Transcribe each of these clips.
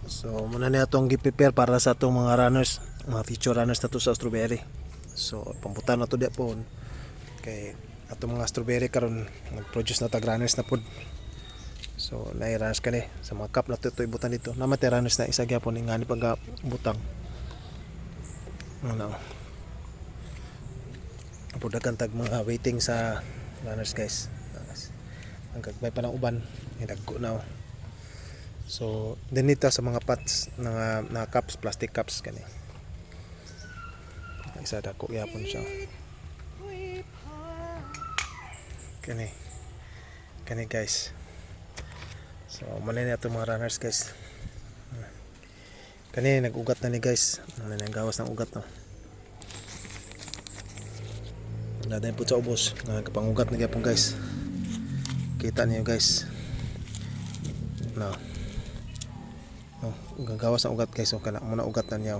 So muna na itong gi-prepare para sa itong mga runners, mga future runners na to sa strawberry. So pambutan na to di po kay atong mga strawberry karon nag-produce na tag runners na pod. So nai-runners kani sa mga cup na to ibutan dito. Namatay runners na isa gyapon ngani pag butang. Ano. Apudakan tag mga waiting sa runners guys. Ang kagbay pa ng uban, naggo na. So, dinito sa mga pots na cups, plastic cups kani. Isa dako gyapon siya. Kani. Kani guys. So, malay na ito mga runners guys. Kani nag-ugat na ni guys. Malay na gawas ng ugat na. Nadayin po sa ubos. Nagkapangugat na gyapon guys. Kita niyo guys. No. Oh, gagawas ang ugat guys. So, kana muna ugat na niya.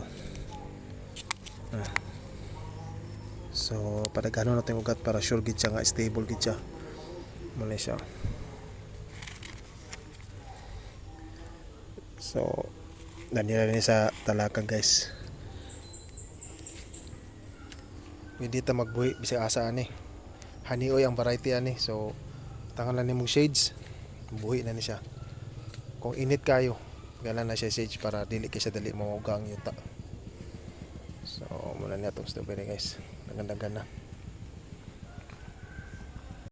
So, padagano natin ugat para sure gid siya nga stable gid siya. Muna siya. So, danila ni sa talaka guys. Pwede ta magbuhi bisag asa ani. Honey ang variety ani. So, tangan lang ni mong shades. Buhi na ni siya. Kung init kayo, gana na siya shades para dili kay siya dali maugang yuta. So, muna na itong strawberry guys. Nagandagan na.